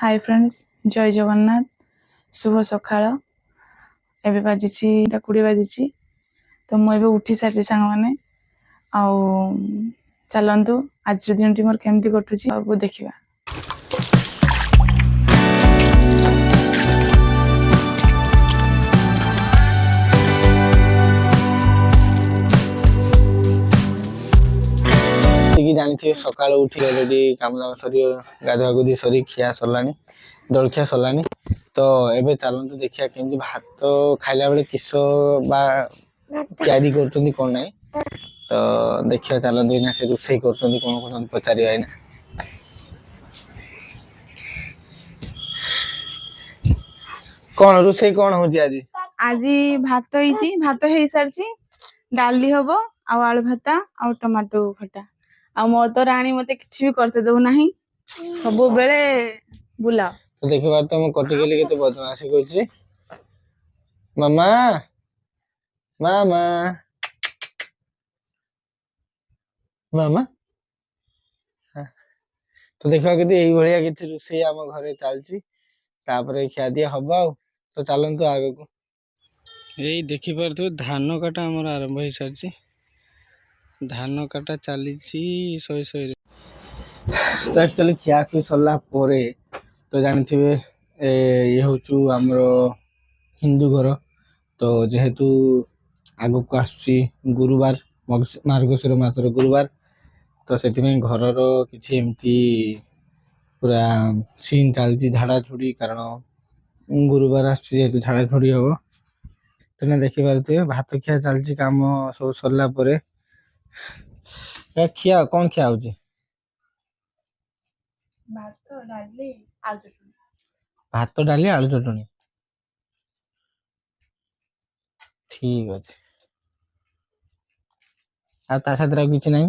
Hi friends, जय जगन्नाथ। शुभ सकाळ। एबे बाजिछि 20 बाजिछि। तो मु एबे उठी सारछि सांग माने आउ चलंतु आज दिनटी मोर केमती कटुछि आउ देखिबा। ଜାଣିଥିବେ ସକାଳୁ ଉଠି ଅଲରେଡି କାମ ଦାମ ସରି ଗାଧୁଆ ଗୁଧି ସରି ଖିଆ ସରିଲାଣି, ଜଳଖିଆ ସରିଲାଣି। ତ ଏବେ ଚାଲନ୍ତୁ ଦେଖିବା କେମିତି ଭାତ ଖାଇଲା ବେଳେ କିସ ବା ତିଆରି କରୁଛନ୍ତି କଣ ନାହିଁ। ତ ଦେଖିବା ଚାଲନ୍ତୁ ଏଇନା ସେ ରୋଷେଇ କରୁଛନ୍ତି କଣ କରୁଛନ୍ତି ପଚାରିବା ଏଇନା। କଣ ରୋଷେଇ କଣ ହଉଛି ଆଜି? ଆଜି ଭାତ ହେଇଛି, ଭାତ ହେଇ ସାରିଛି, ଡାଲି ହବ ଆଉ ଆଳୁ ଭର୍ତ୍ତା ଆଉ ଟମାଟୋ ଖଟା। ଆଉ ମୋର ତ ରାଣୀ ମତେ କିଛି ବି କରତେ ଦଉ ନାହିଁ, ସବୁବେଳେ ବୁଲାଅ। ତ ଦେଖିବାର ତ ମୁଁ କଟିଗଲି କେତେ ବଦମାସି କରୁଛି। ମାମା ମାମା ମାମା ତ ଦେଖିବା କେତେ ଏଇଭଳିଆ କିଛି ରୋଷେଇ ଆମ ଘରେ ଚାଲିଛି। ତାପରେ ଖିଆଦିଆ ହବ ଆଉ। ତ ଚାଲନ୍ତୁ ଆଗକୁ। ଏଇ ଦେଖିପାରୁଥିବେ ଧାନ କାଟା ଆମର ଆରମ୍ଭ ହେଇସାରିଛି। ଧାନ କାଟା ଚାଲିଛି ଶହେ ଶହେରେ। ତ ଆକ୍ଚୁଆଲି ଖିଆଖୁଇ ସରିଲା ପରେ ତ ଜାଣିଥିବେ ଇଏ ହଉଛୁ ଆମର ହିନ୍ଦୁ ଘର। ତ ଯେହେତୁ ଆଗକୁ ଆସୁଛି ଗୁରୁବାର, ମାର୍ଗଶିର ମାସର ଗୁରୁବାର, ତ ସେଥିପାଇଁ ଘରର କିଛି ଏମିତି ପୁରା ସିନ୍ ଚାଲିଛି ଝାଡ଼ାଝୁଡ଼ି, କାରଣ ଗୁରୁବାର ଆସୁଛି ଯେହେତୁ ଝାଡ଼ାଝୁଡ଼ି ହବ। ତେଣୁ ଦେଖିପାରୁଥିବେ ଭାତ ଖିଆ ଚାଲିଛି, କାମ ସବୁ ସରିଲା ପରେ ଖିଆ କଣ ଖିଆ ହଉଛି? ଭାତ ଡାଲି ଆଳୁ ଚଟଣି। ଭାତ ଡାଲି ଆଳୁ ଚଟଣି, ଠିକ ଅଛି। ଆଉ ତା ସାଥିରେ ଆଉ କିଛି ନାହିଁ?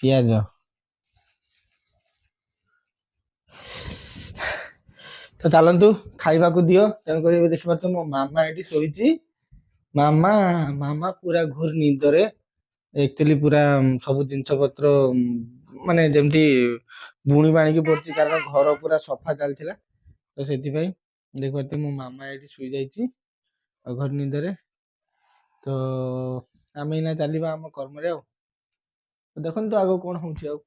ପିଆଜ। ତ ଚାଲନ୍ତୁ ଖାଇବାକୁ ଦିଅ। ତେଣୁକରି ଏବେ ଦେଖିପାରୁଥିବ ମୋ ମାମା ଏଠି ଶୋଇଛି। ମାମା ପୁରା ଘୋର ନିଦରେ। ଆକ୍ଚୁଆଲି ପୁରା ସବୁ ଜିନିଷ ପତ୍ର ମାନେ ଯେମିତି ବୁଣି ବାଣିକି ପଡୁଛି, କାରଣ ଘର ପୁରା ସଫା ଚାଲିଥିଲା। ତ ସେଥିପାଇଁ ଦେଖିପାରୁଥିବେ ମୋ ମାମା ଏଠି ଶୋଇଯାଇଛି ଆଉ ଘର ନିଦରେ। ତ ଆମେ ଏଇନା ଚାଲିବା ଆମ କର୍ମରେ ଆଉ। ଦେଖନ୍ତୁ ଆଗକୁ କଣ ହଉଛି ଆଉ।